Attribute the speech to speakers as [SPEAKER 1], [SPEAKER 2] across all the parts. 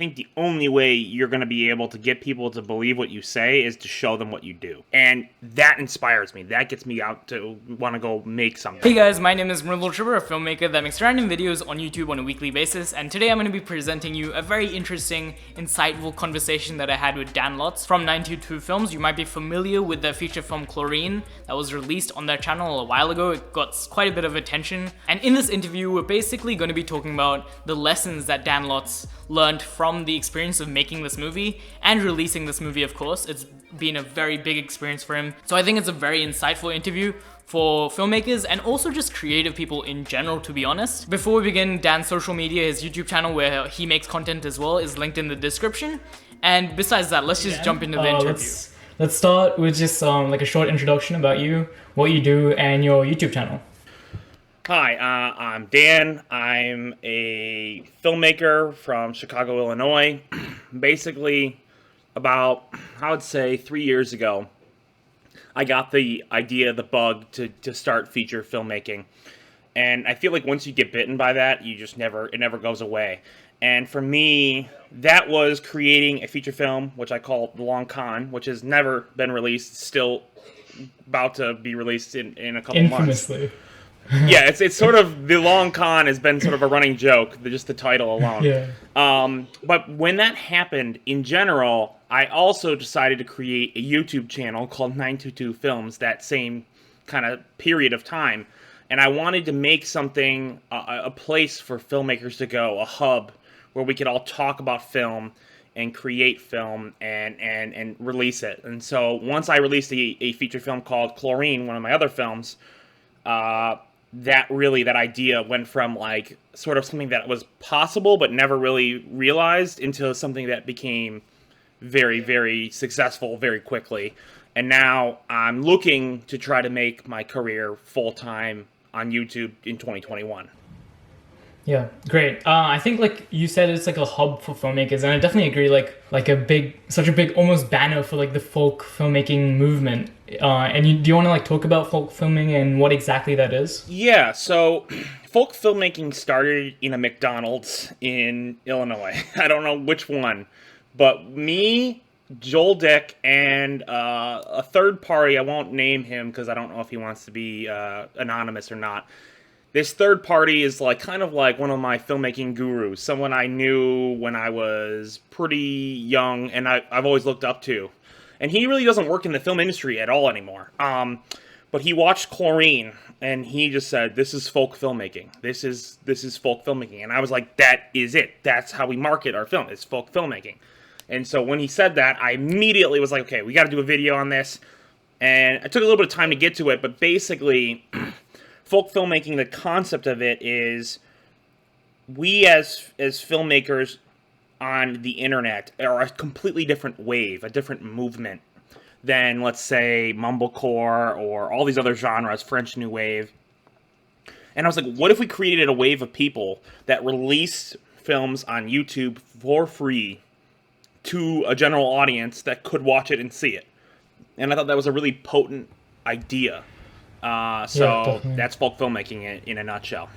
[SPEAKER 1] think the only way you're going to be able to get people to believe what you say is to show them what you do. And that inspires me. That gets me out to want to go make something.
[SPEAKER 2] Hey guys, my name is MRIDUL, a filmmaker that makes random videos on YouTube on a weekly basis, and today I'm going to be presenting you a very interesting, insightful conversation that I had with Dan Lotz from 922 Films. You might be familiar with their feature film Chlorine that was released on their channel a while ago. It got quite a bit of attention, and in this interview we're basically going to be talking about the lessons that Dan Lotz learned from the experience of making this movie and releasing this movie, of course. It's been a very big experience for him, so I think it's a very insightful interview for filmmakers and also just creative people in general, to be honest. Before we begin, Dan's social media, his YouTube channel where he makes content as well, is linked in the description. And besides that, let's just jump into the interview.
[SPEAKER 3] Let's start with just like a short introduction about you, what you do, and your YouTube channel.
[SPEAKER 1] Hi, I'm Dan. I'm a filmmaker from Chicago, Illinois. Basically, about, I would say, 3 years ago, I got the idea, the bug, to start feature filmmaking. And I feel like once you get bitten by that, it never goes away. And for me, that was creating a feature film, which I call The Long Con, which has never been released, still about to be released in a couple months.
[SPEAKER 3] Infamously.
[SPEAKER 1] Yeah, it's sort of, The Long Con has been sort of a running joke, just the title alone.
[SPEAKER 3] Yeah.
[SPEAKER 1] But when that happened, in general, I also decided to create a YouTube channel called 922 Films that same kind of period of time. And I wanted to make something, a place for filmmakers to go, a hub where we could all talk about film and create film and release it. And so once I released a feature film called Chlorine, one of my other films, that idea went from like sort of something that was possible but never really realized into something that became very, very successful very quickly. And now I'm looking to try to make my career full-time on YouTube in 2021.
[SPEAKER 3] Yeah, great. I think like you said, it's like a hub for filmmakers, and I definitely agree. Like such a big, almost banner for like the folk filmmaking movement. And do you want to like talk about folk filming and what exactly that is?
[SPEAKER 1] Yeah. So, folk filmmaking started in a McDonald's in Illinois. I don't know which one, but me, Joel Dick, and a third party. I won't name him because I don't know if he wants to be anonymous or not. This third party is like kind of like one of my filmmaking gurus, someone I knew when I was pretty young and I've always looked up to. And he really doesn't work in the film industry at all anymore. But he watched Chlorine and he just said, "This is folk filmmaking. This is folk filmmaking." And I was like, "That is it. That's how we market our film. It's folk filmmaking." And so when he said that, I immediately was like, "Okay, we got to do a video on this." And it took a little bit of time to get to it, but basically folk filmmaking, the concept of it is we as filmmakers on the internet are a completely different wave, a different movement than, let's say, mumblecore or all these other genres, French New Wave. And I was like, what if we created a wave of people that released films on YouTube for free to a general audience that could watch it and see it? And I thought that was a really potent idea. So that's folk filmmaking in a nutshell.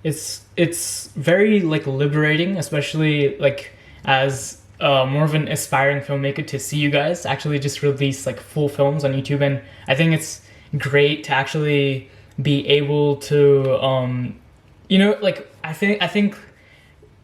[SPEAKER 3] It's very like liberating, especially like as more of an aspiring filmmaker, to see you guys actually just release like full films on YouTube. And I think it's great to actually be able to like I think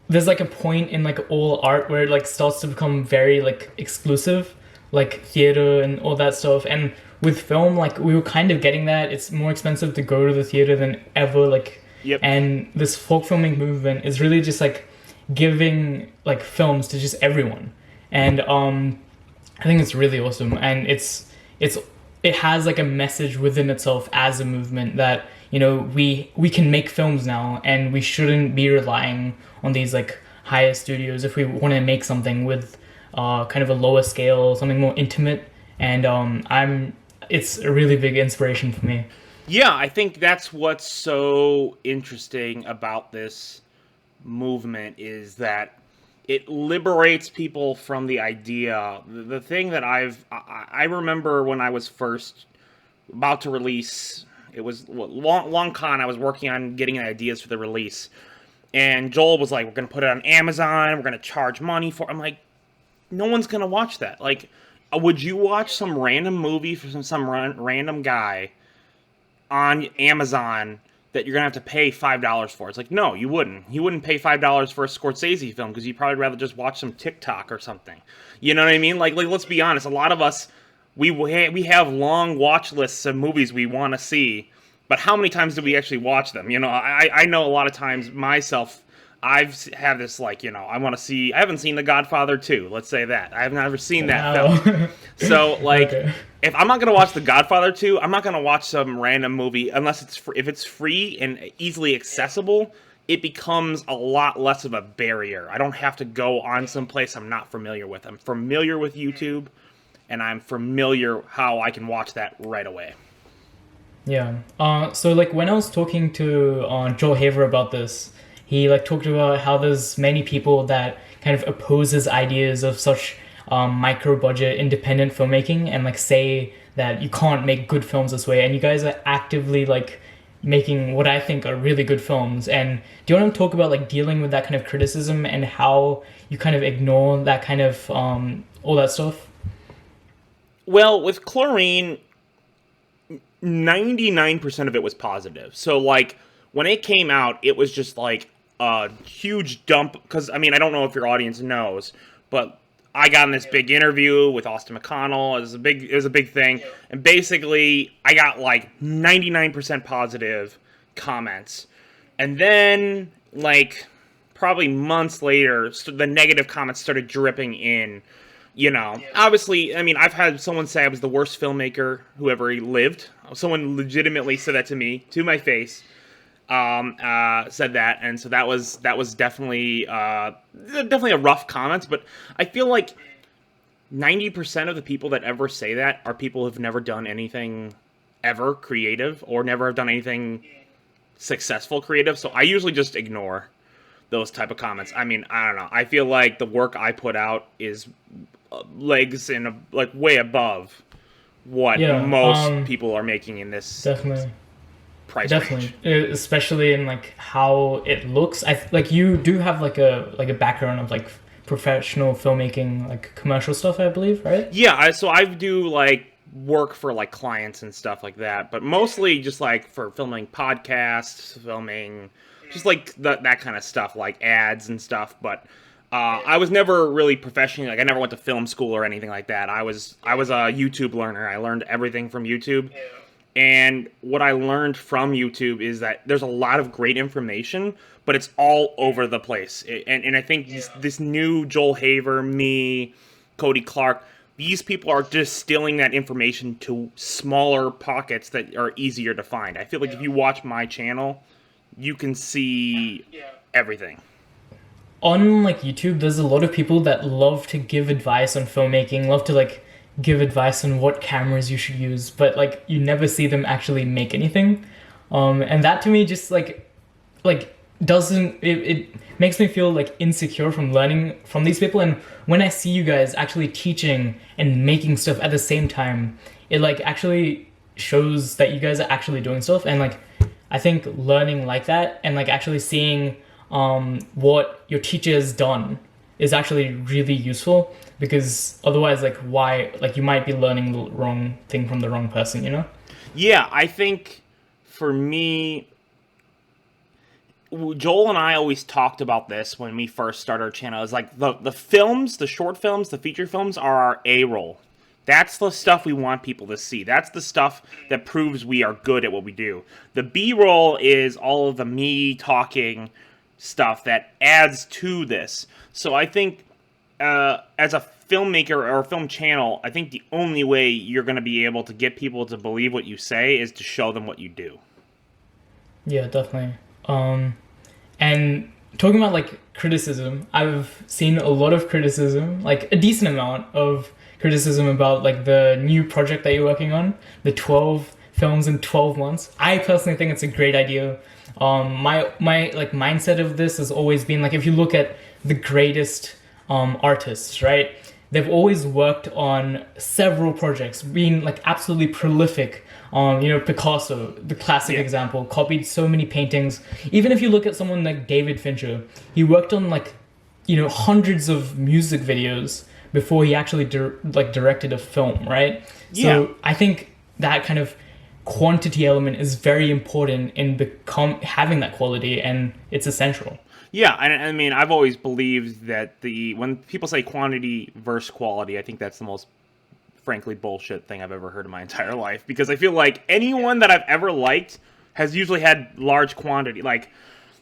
[SPEAKER 3] there's like a point in like all art where it like starts to become very like exclusive, like theater and all that stuff. And with film, like we were kind of getting that. It's more expensive to go to the theater than ever, like.
[SPEAKER 1] Yep. And
[SPEAKER 3] this folk filming movement is really just like giving like films to just everyone. And I think it's really awesome. And it has like a message within itself as a movement that, you know, we can make films now and we shouldn't be relying on these like higher studios if we want to make something with kind of a lower scale, something more intimate. And it's a really big inspiration for me.
[SPEAKER 1] Yeah, I think that's what's so interesting about this movement is that it liberates people from the idea. The thing that I remember when I was first about to release, it was Long Con, I was working on getting ideas for the release. And Joel was like, we're going to put it on Amazon. We're going to charge money for it. I'm like, no one's going to watch that. Like, would you watch some random movie from some random guy on Amazon that you're going to have to pay $5 for? It's like, no, you wouldn't. You wouldn't pay $5 for a Scorsese film because you'd probably rather just watch some TikTok or something. You know what I mean? Like let's be honest. A lot of us, we have long watch lists of movies we want to see, but how many times do we actually watch them? You know, I know a lot of times myself, I've had this, like, you know, I haven't seen The Godfather 2, let's say that. I've never seen that film. So, like, okay. If I'm not going to watch The Godfather 2, I'm not going to watch some random movie unless if it's free and easily accessible. It becomes a lot less of a barrier. I don't have to go on someplace I'm not familiar with. I'm familiar with YouTube, and I'm familiar how I can watch that right away.
[SPEAKER 3] Yeah. So, like, when I was talking to Joel Haver about this, he, like, talked about how there's many people that kind of opposes ideas of such micro-budget independent filmmaking and, like, say that you can't make good films this way. And you guys are actively, like, making what I think are really good films. And do you want to talk about, like, dealing with that kind of criticism and how you kind of ignore that kind of all that stuff?
[SPEAKER 1] Well, with Chlorine, 99% of it was positive. So, like, when it came out, it was just like a huge dump. Because, I mean, I don't know if your audience knows, but I got in this big interview with Austin McConnell. It was a big thing. And basically, I got like 99% positive comments. And then, like, probably months later, the negative comments started dripping in. You know, obviously, I mean, I've had someone say I was the worst filmmaker who ever lived. Someone legitimately said that to me, to my face. Said that, and so that was definitely a rough comment. But I feel like 90% of the people that ever say that are people who've never done anything ever creative or never have done anything successful creative. So I usually just ignore those type of comments. I mean, I don't know. I feel like the work I put out is legs in like way above what most people are making in this price range.
[SPEAKER 3] Especially in like how it looks. Like you do have like a background of like professional filmmaking, like commercial stuff, I believe, right?
[SPEAKER 1] Yeah, so I do like work for like clients and stuff like that, but mostly just like for filming podcasts, filming just like that kind of stuff, like ads and stuff. But I was never really professionally, like I never went to film school or anything like that. I was a YouTube learner. I learned everything from YouTube. And what I learned from YouTube is that there's a lot of great information, but it's all over the place. And I think this new Joel Haver, me, Cody Clark, these people are distilling that information to smaller pockets that are easier to find. I feel like if you watch my channel, you can see everything.
[SPEAKER 3] On like YouTube, there's a lot of people that love to give advice on filmmaking, love to like give advice on what cameras you should use, but like you never see them actually make anything. And that to me just like doesn't, it makes me feel like insecure from learning from these people. And when I see you guys actually teaching and making stuff at the same time, it like actually shows that you guys are actually doing stuff. And like I think learning like that and like actually seeing what your teacher has done is actually really useful, because otherwise like why, like you might be learning the wrong thing from the wrong person, you know?
[SPEAKER 1] Yeah, I think for me, Joel and I always talked about this when we first started our channel. It's like the films, the short films, the feature films are our A-roll. That's the stuff we want people to see. That's the stuff that proves we are good at what we do. The B-roll is all of the me talking stuff that adds to this. So I think as a filmmaker or a film channel, I think the only way you're going to be able to get people to believe what you say is to show them what you do.
[SPEAKER 3] Yeah, definitely. And talking about like criticism, I've seen a lot of criticism, like a decent amount of criticism about like the new project that you're working on, the 12 films in 12 months. I personally think it's a great idea. My like mindset of this has always been like, if you look at the greatest artists, right? They've always worked on several projects, being like absolutely prolific Picasso, the classic
[SPEAKER 1] Yeah.
[SPEAKER 3] example, copied so many paintings. Even if you look at someone like David Fincher, he worked on hundreds of music videos before he actually directed a film, right?
[SPEAKER 1] Yeah.
[SPEAKER 3] So I think that kind of quantity element is very important in having that quality, and it's essential.
[SPEAKER 1] Yeah, I mean, I've always believed that when people say quantity versus quality, I think that's the most, frankly, bullshit thing I've ever heard in my entire life. Because I feel like anyone that I've ever liked has usually had large quantity. Like,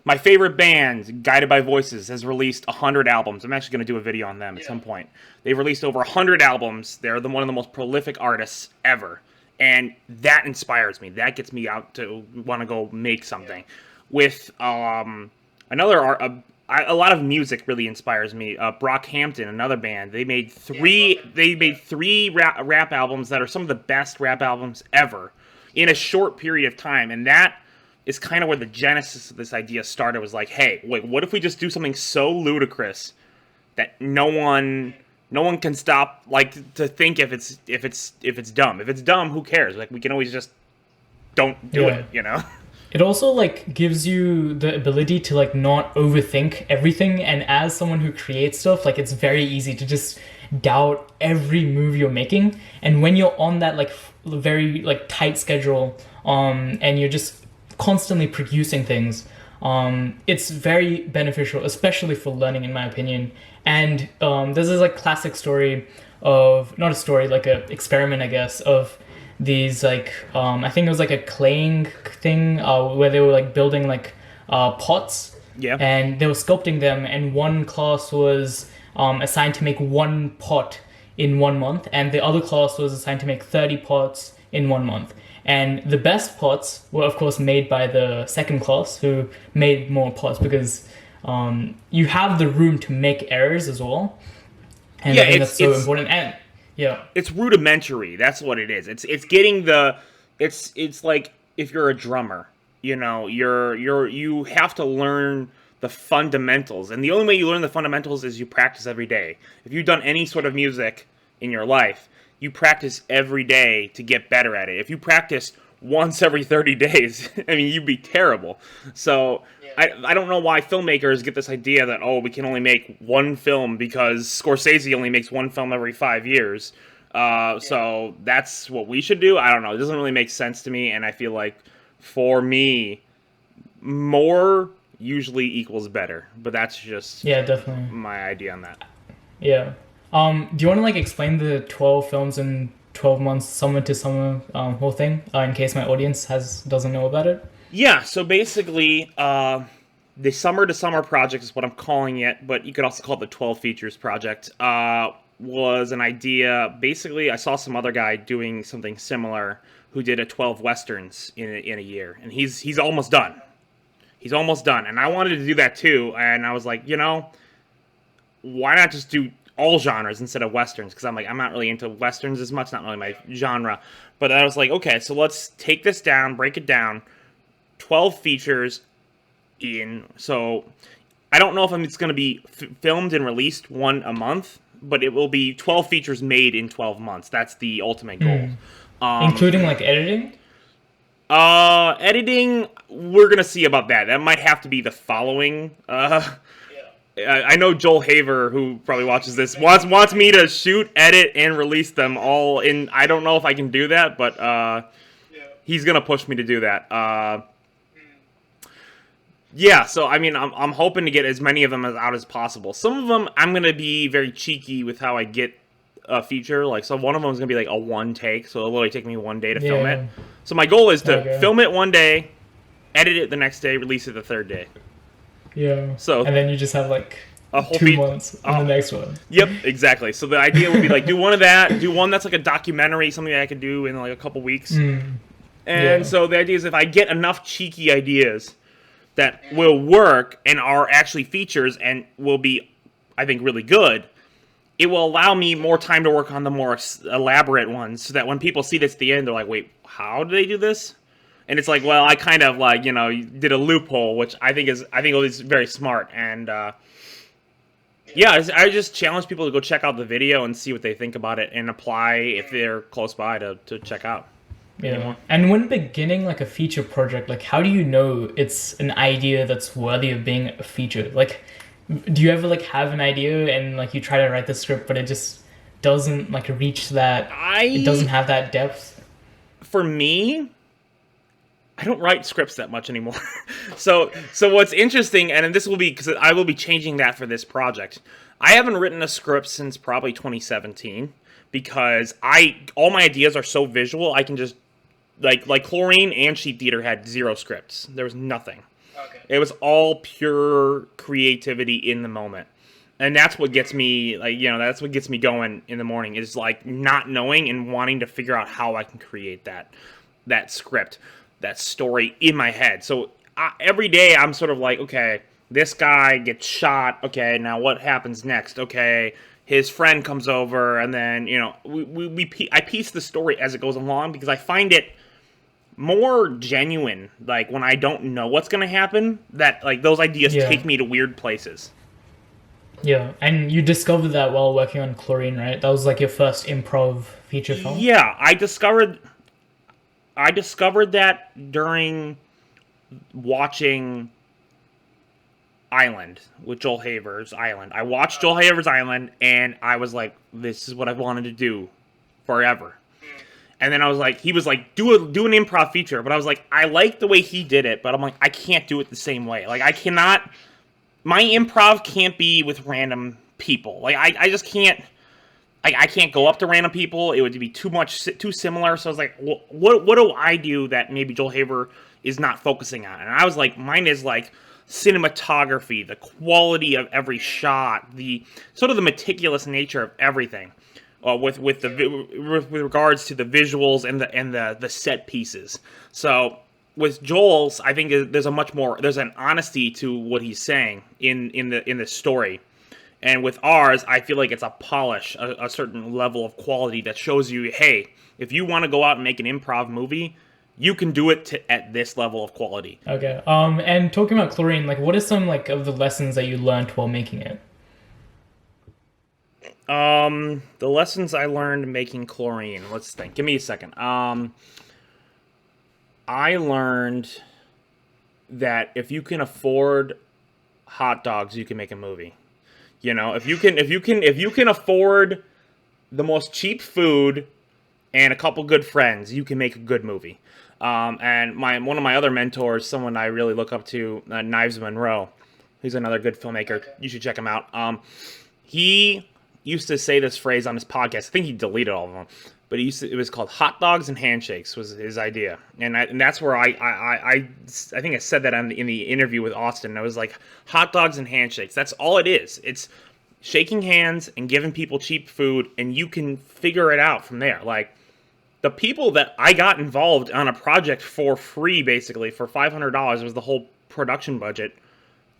[SPEAKER 1] my favorite band, Guided by Voices, has released 100 albums. I'm actually going to do a video on them at some point. They've released over 100 albums. They're one of the most prolific artists ever. And that inspires me. That gets me out to want to go make something. With another art, a lot of music really inspires me. Brockhampton, another band, they made three rap albums that are some of the best rap albums ever in a short period of time. And that is kind of where the genesis of this idea started. Was like, hey, wait, what if we just do something so ludicrous that no one can stop to think if it's dumb. If it's dumb, who cares? Like, we can always just don't do it,
[SPEAKER 3] It also gives you the ability to not overthink everything, and as someone who creates stuff, it's very easy to just doubt every move you're making. And when you're on that very tight schedule, and you're just constantly producing things, it's very beneficial, especially for learning, in my opinion. And there's this classic story of, not a story, an experiment, I guess, of these I think it was a claying thing, where they were building pots.
[SPEAKER 1] Yeah.
[SPEAKER 3] And they were sculpting them, and one class was assigned to make one pot in 1 month, and the other class was assigned to make 30 pots in 1 month. And the best pots were, of course, made by the second class, who made more pots, because you have the room to make errors as well. And I think that's so important. And
[SPEAKER 1] it's rudimentary. That's what it is. It's getting it's like if you're a drummer, you have to learn the fundamentals, and the only way you learn the fundamentals is you practice every day. If you've done any sort of music in your life, you practice every day to get better at it. If you practiced once every 30 days, I mean, you'd be terrible. So I don't know why filmmakers get this idea that, we can only make one film because Scorsese only makes one film every 5 years. So that's what we should do. I don't know. It doesn't really make sense to me, and I feel like, for me, more usually equals better. But that's just
[SPEAKER 3] definitely
[SPEAKER 1] my idea on that.
[SPEAKER 3] Yeah. Do you want to explain the 12 films in 12 months, summer to summer whole thing, in case my audience doesn't know about it?
[SPEAKER 1] Yeah, so basically, the summer to summer project is what I'm calling it, but you could also call it the 12 features project, was an idea. Basically, I saw some other guy doing something similar who did a 12 westerns in a year, and he's almost done. He's almost done, and I wanted to do that too, and I was like, why not just do all genres instead of westerns? Because I'm not really into westerns as much, not really my genre. But I was like, okay, so let's take this down, break it down, 12 features so I don't know if it's going to be filmed and released one a month, but it will be 12 features made in 12 months. That's the ultimate goal.
[SPEAKER 3] Including editing?
[SPEAKER 1] Editing, we're going to see about that. That might have to be the following. I know Joel Haver, who probably watches this, wants me to shoot, edit, and release them all in. I don't know if I can do that, but he's going to push me to do that. So I mean, I'm hoping to get as many of them out as possible. Some of them, I'm going to be very cheeky with how I get a feature. So one of them is going to be a one take, so it'll literally take me 1 day to film it. So my goal is to film it 1 day, edit it the next day, release it the third day.
[SPEAKER 3] Yeah.
[SPEAKER 1] So
[SPEAKER 3] and then you just have
[SPEAKER 1] a whole
[SPEAKER 3] 2 months on the next one.
[SPEAKER 1] Yep, exactly. So the idea would be do one of that, do one that's a documentary, something that I could do in a couple weeks. And so the idea is if I get enough cheeky ideas that will work and are actually features and will be, I think, really good, it will allow me more time to work on the more elaborate ones, so that when people see this at the end, they're like, wait, how did they do this? And it's well, I kind of did a loophole, which I think is very smart. And I just challenge people to go check out the video and see what they think about it and apply if they're close by to check out. anymore.
[SPEAKER 3] And when beginning like a feature project, like how do you know it's an idea that's worthy of being a feature? Like, do you ever like have an idea and like you try to write the script, but it just doesn't like reach that? It doesn't have that depth.
[SPEAKER 1] For me, I don't write scripts that much anymore. so what's interesting, and this will be because I will be changing that for this project. I haven't written a script since probably 2017 because all my ideas are so visual. I can just like Chlorine and Sheep Theater had 0 scripts. There was nothing.
[SPEAKER 2] Okay.
[SPEAKER 1] It was all pure creativity in the moment. And that's what gets me, like, that's what gets me going in the morning, is like not knowing and wanting to figure out how I can create that script, that story in my head. So every day I'm sort of like, okay, this guy gets shot. Okay, now what happens next? Okay, his friend comes over, and then, I piece the story as it goes along because I find it more genuine, like when I don't know what's going to happen, that like those ideas take me to weird places.
[SPEAKER 3] Yeah, and you discovered that while working on Chlorine, right? That was like your first improv feature film?
[SPEAKER 1] Yeah, I discovered that during watching Island with Joel Haver's Island. I watched Joel Haver's Island, and I was like, this is what I've wanted to do forever. And then I was like, he was like, do an improv feature. But I was like, I like the way he did it, but I'm like, I can't do it the same way. Like, I cannot, my improv can't be with random people. Like, I just can't, I can't go up to random people. It would be too similar. So I was like, what do I do that maybe Joel Haver is not focusing on? And I was like, mine is like cinematography, the quality of every shot, the sort of the meticulous nature of everything. With regards to the visuals and the set pieces. So with Joel's, I think there's an honesty to what he's saying in the story, and with ours, I feel like it's a polish, a certain level of quality that shows you, hey, if you want to go out and make an improv movie, you can do it at this level of quality.
[SPEAKER 3] Okay. And talking about Chlorine, like, what are some like of the lessons that you learned while making it?
[SPEAKER 1] The lessons I learned making Chlorine. Let's think. Give me a second. I learned that if you can afford hot dogs, you can make a movie. If you can afford the most cheap food and a couple good friends, you can make a good movie. And one of my other mentors, someone I really look up to, Knives Monroe, who's another good filmmaker. You should check him out. He used to say this phrase on his podcast. I think he deleted all of them, but it was called "hot dogs and handshakes" was his idea, and that's where I think I said that in the interview with Austin. I was like, hot dogs and handshakes. That's all it is. It's shaking hands and giving people cheap food, and you can figure it out from there. Like the people that I got involved on a project for free, basically for $500 was the whole production budget.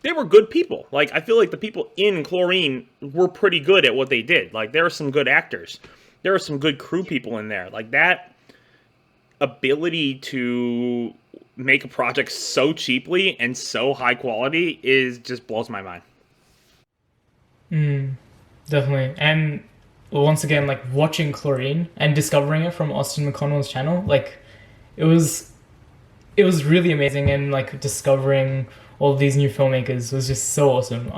[SPEAKER 1] They were good people. Like, I feel like the people in Chlorine were pretty good at what they did. Like, there are some good actors. There are some good crew people in there. Like, that ability to make a project so cheaply and so high quality just blows my mind.
[SPEAKER 3] Definitely. And once again, like, watching Chlorine and discovering it from Austin McConnell's channel, like, it was really amazing, and like discovering all of these new filmmakers was just so awesome.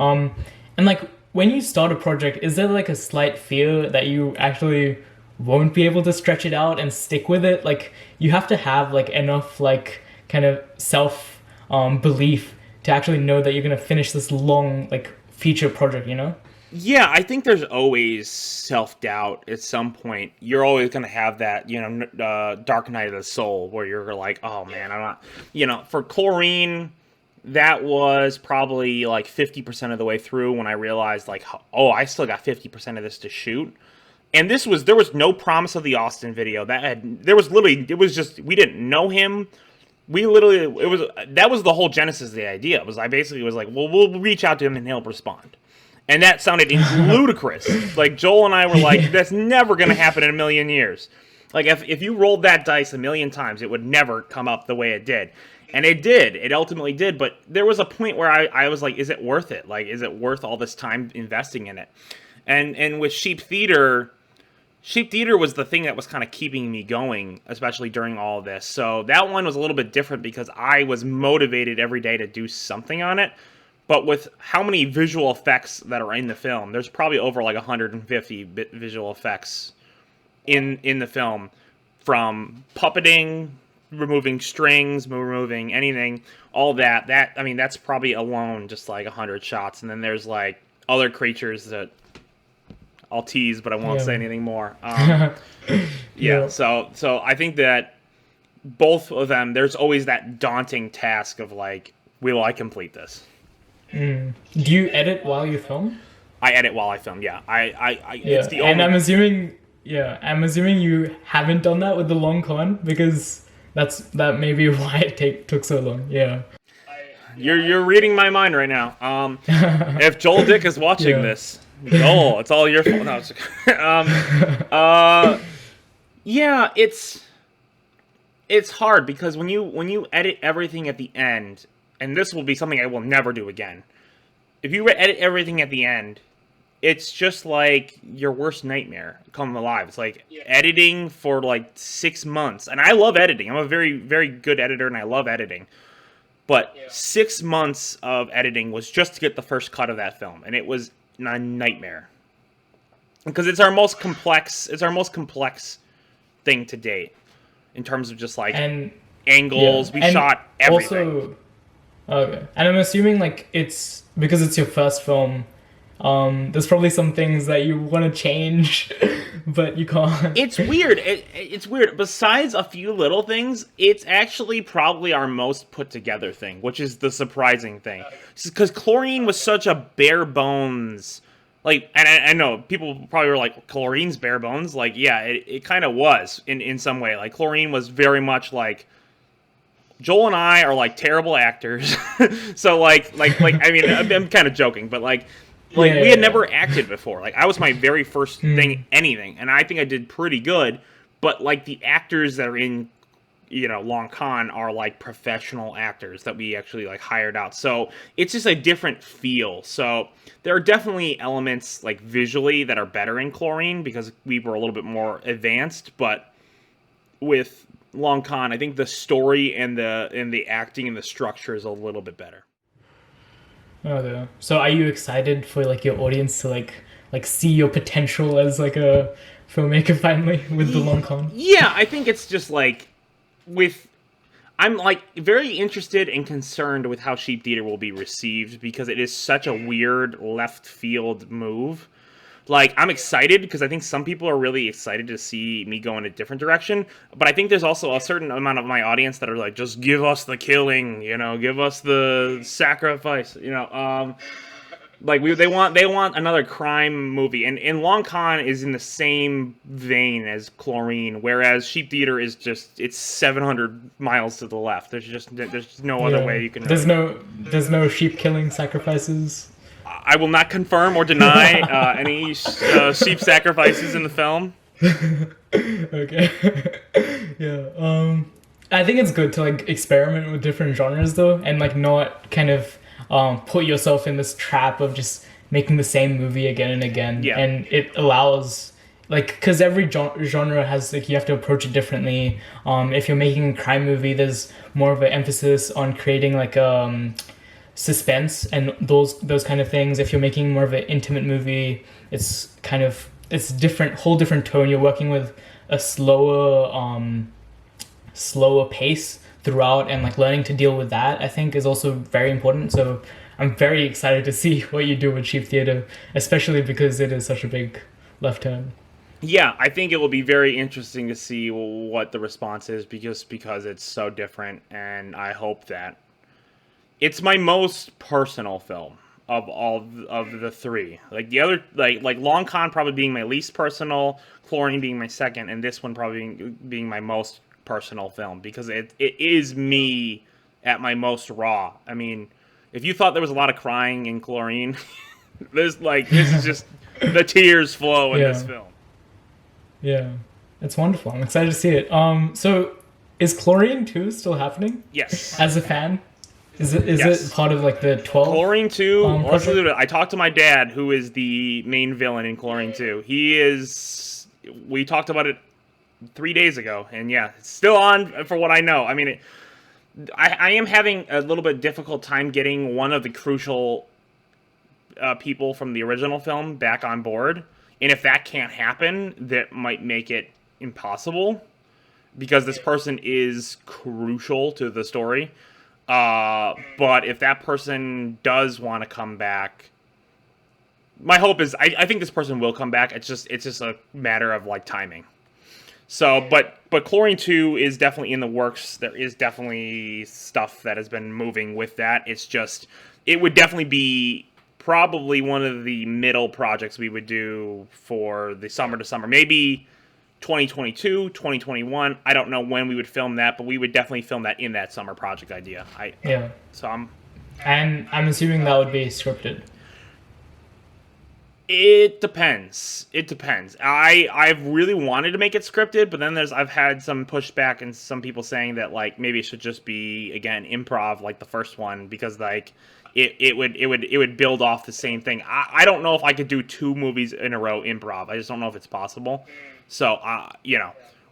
[SPEAKER 3] And like when you start a project, is there like a slight fear that you actually won't be able to stretch it out and stick with it? Like you have to have like enough like kind of self belief to actually know that you're gonna finish this long like feature project,
[SPEAKER 1] Yeah, I think there's always self-doubt at some point. You're always going to have that, dark night of the soul where you're like, oh man, I'm not, for Chlorine, that was probably like 50% of the way through when I realized like, oh, I still got 50% of this to shoot. And there was no promise of the Austin video. It was just, we didn't know him. That was the whole genesis of the idea. I basically was like, well, we'll reach out to him and he'll respond. And that sounded ludicrous. Like, Joel and I were like, that's never going to happen in a million years. Like, if you rolled that dice a million times, it would never come up the way it did. And it did. It ultimately did. But there was a point where I was like, is it worth it? Like, is it worth all this time investing in it? And with Sheep Theater, Sheep Theater was the thing that was kind of keeping me going, especially during all of this. So that one was a little bit different because I was motivated every day to do something on it. But with how many visual effects that are in the film, there's probably over like 150 visual effects in the film, from puppeting, removing strings, removing anything, all that. I mean, that's probably alone just like 100 shots. And then there's like other creatures that I'll tease, but I won't say anything more. So I think that both of them, there's always that daunting task of like, will I complete this?
[SPEAKER 3] Do you edit while you film?
[SPEAKER 1] I edit while I film. Yeah, It's the only.
[SPEAKER 3] And I'm assuming you haven't done that with the long con, because that may be why it took so long. Yeah.
[SPEAKER 1] You're reading my mind right now. If Joel Dick is watching this, Joel, it's all your fault. No, yeah, it's hard because when you edit everything at the end, and this will be something I will never do again. If you edit everything at the end, it's just like your worst nightmare come alive. It's like editing for like 6 months. And I love editing. I'm a very, very good editor, and I love editing. But 6 months of editing was just to get the first cut of that film. And it was a nightmare. Because it's our most complex thing to date. In terms of just like angles. We shot everything.
[SPEAKER 3] Also, okay. And I'm assuming like it's because it's your first film, there's probably some things that you want to change, but you can't.
[SPEAKER 1] It's weird. It's weird. Besides a few little things, it's actually probably our most put together thing, which is the surprising thing. Because Chlorine was such a bare bones, like, and I know people probably were like, Chlorine's bare bones? Like, yeah, it kind of was in some way. Like, Chlorine was very much like, Joel and I are like terrible actors. So like I mean, I'm kind of joking, but like we had never acted before. Like, I was my very first thing, anything, and I think I did pretty good. But like the actors that are in, Long Con are like professional actors that we actually like hired out. So it's just a different feel. So there are definitely elements like visually that are better in Chlorine because we were a little bit more advanced. But with Long Con, I think the story and the acting and the structure is a little bit better.
[SPEAKER 3] Okay. So are you excited for like your audience to like see your potential as like a filmmaker finally with the Long Con?
[SPEAKER 1] Yeah, I think it's just like I'm like very interested and concerned with how Sheep Theater will be received because it is such a weird left field move. Like, I'm excited because I think some people are really excited to see me go in a different direction. But I think there's also a certain amount of my audience that are like, just give us the killing, give us the sacrifice, like they want another crime movie. And Long Con is in the same vein as Chlorine, whereas Sheep Theater is just, it's 700 miles to the left. There's no other way you can.
[SPEAKER 3] There's no sheep killing sacrifices.
[SPEAKER 1] I will not confirm or deny any sheep sacrifices in the film.
[SPEAKER 3] Okay. Yeah. I think it's good to like experiment with different genres though, and like not kind of put yourself in this trap of just making the same movie again and again.
[SPEAKER 1] Yeah.
[SPEAKER 3] And it allows like, because every genre has like, you have to approach it differently. If you're making a crime movie, there's more of an emphasis on creating like suspense and those kind of things. If you're making more of an intimate movie, it's different, whole different tone. You're working with a slower pace throughout, and like learning to deal with that, I think, is also very important. So I'm very excited to see what you do with Sheep Theater, especially because it is such a big left turn.
[SPEAKER 1] Yeah, I think it will be very interesting to see what the response is because it's so different, and I hope that it's my most personal film of all of the three. Like the other, like Long Con probably being my least personal, Chlorine being my second, and this one probably being my most personal film because it is me at my most raw. I mean, if you thought there was a lot of crying in Chlorine, this is just the tears flow in this film.
[SPEAKER 3] Yeah, it's wonderful. I'm excited to see it. So is Chlorine 2 still happening?
[SPEAKER 1] Yes.
[SPEAKER 3] As a fan? Is it part of like the 12?
[SPEAKER 1] Chlorine 2, I talked to my dad, who is the main villain in Chlorine 2. He is we talked about it 3 days ago, and yeah, it's still on for what I know. I mean, I am having a little bit difficult time getting one of the crucial people from the original film back on board, and if that can't happen, that might make it impossible, because this person is crucial to the story. But if that person does want to come back, my hope is I think this person will come back. It's just a matter of like timing. So, but Chlorine 2 is definitely in the works. There is definitely stuff that has been moving with that. It's just, it would definitely be probably one of the middle projects we would do for the summer to summer. Maybe 2022, 2021. I don't know when we would film that, but we would definitely film that in that summer project idea.
[SPEAKER 3] Yeah.
[SPEAKER 1] So I'm
[SPEAKER 3] assuming that would be scripted.
[SPEAKER 1] It depends. I've really wanted to make it scripted, but then I've had some pushback and some people saying that like maybe it should just be, again, improv like the first one, because like it would build off the same thing. I don't know if I could do 2 movies in a row improv. I just don't know if it's possible. So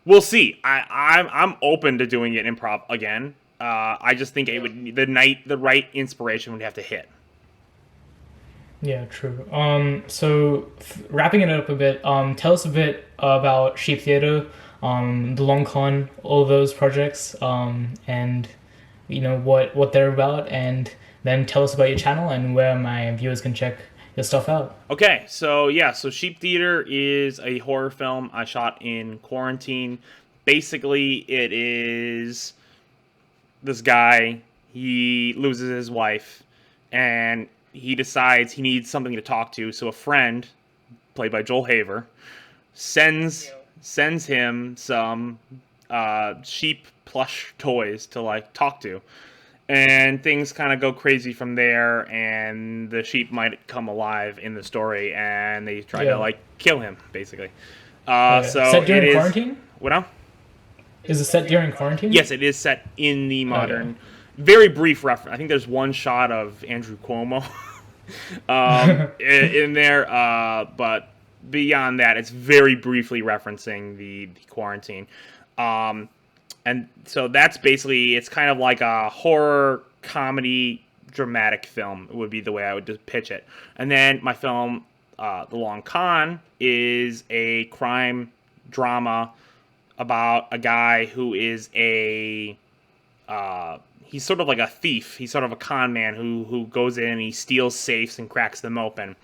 [SPEAKER 1] we'll see. I'm open to doing it improv again. I just think it would the right inspiration would have to hit.
[SPEAKER 3] Yeah, true. So wrapping it up a bit, tell us a bit about Sheep Theater, the Long Con, all those projects, and what they're about, and then tell us about your channel and where my viewers can check your stuff out.
[SPEAKER 1] Okay, so Sheep Theater is a horror film I shot in quarantine. Basically, it is this guy, he loses his wife, and he decides he needs something to talk to, so a friend, played by Joel Haver, sends him some sheep plush toys to like talk to, and things kind of go crazy from there, and the sheep might come alive in the story, and they try to like kill him, basically. So
[SPEAKER 3] set during quarantine?
[SPEAKER 1] What now?
[SPEAKER 3] Is it set during quarantine?
[SPEAKER 1] Yes, it is set in the modern. Okay. Very brief reference. I think there's one shot of Andrew Cuomo in there, but beyond that, it's very briefly referencing the quarantine. And so that's basically, it's kind of like a horror, comedy, dramatic film would be the way I would just pitch it. And then my film, The Long Con, is a crime drama about a guy who is he's sort of like a thief. He's sort of a con man who goes in and he steals safes and cracks them open.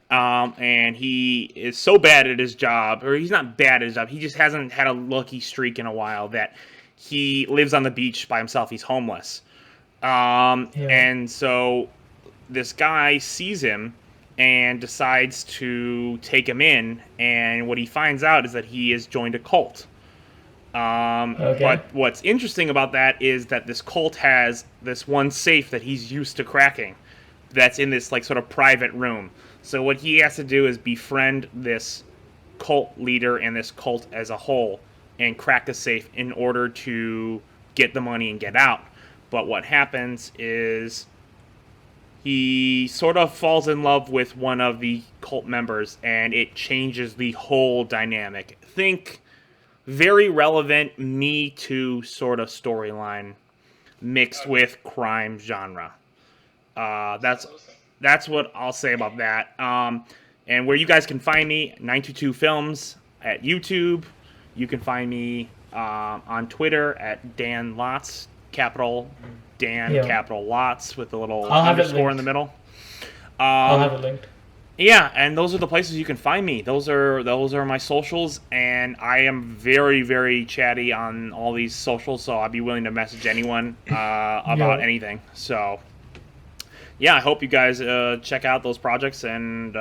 [SPEAKER 1] And he is so bad at his job, or he's not bad at his job, he just hasn't had a lucky streak in a while, that he lives on the beach by himself. He's homeless. And so this guy sees him and decides to take him in, and what he finds out is that he has joined a cult. But what's interesting about that is that this cult has this one safe that he's used to cracking that's in this like sort of private room. So what he has to do is befriend this cult leader and this cult as a whole and crack the safe in order to get the money and get out. But what happens is he sort of falls in love with one of the cult members, and it changes the whole dynamic. Think very relevant Me Too sort of storyline mixed with crime genre. That's what I'll say about that. And where you guys can find me, 922 Films at YouTube. You can find me on Twitter at Dan Lotz, capital Dan, capital Lotz, with a little underscore in the middle.
[SPEAKER 3] I'll have it linked.
[SPEAKER 1] Yeah, and those are the places you can find me. Those are my socials, and I am very, very chatty on all these socials, so I'd be willing to message anyone about anything. So, yeah, I hope you guys check out those projects and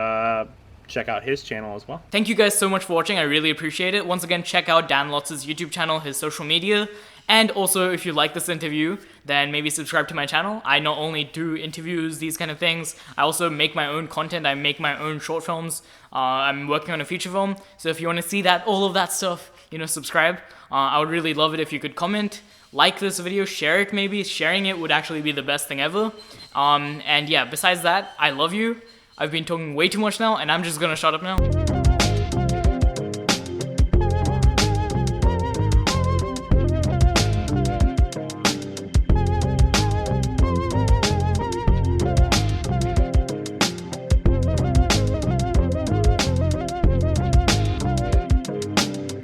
[SPEAKER 1] check out his channel as well.
[SPEAKER 2] Thank you guys so much for watching. I really appreciate it. Once again, check out Dan Lotz's YouTube channel, his social media, and also if you like this interview, then maybe subscribe to my channel. I not only do interviews, these kind of things, I also make my own content. I make my own short films. I'm working on a feature film, so if you want to see that, all of that stuff, subscribe. I would really love it if you could comment, like this video, share it maybe. Sharing it would actually be the best thing ever. And yeah, besides that, I love you. I've been talking way too much now, and I'm just gonna shut up now.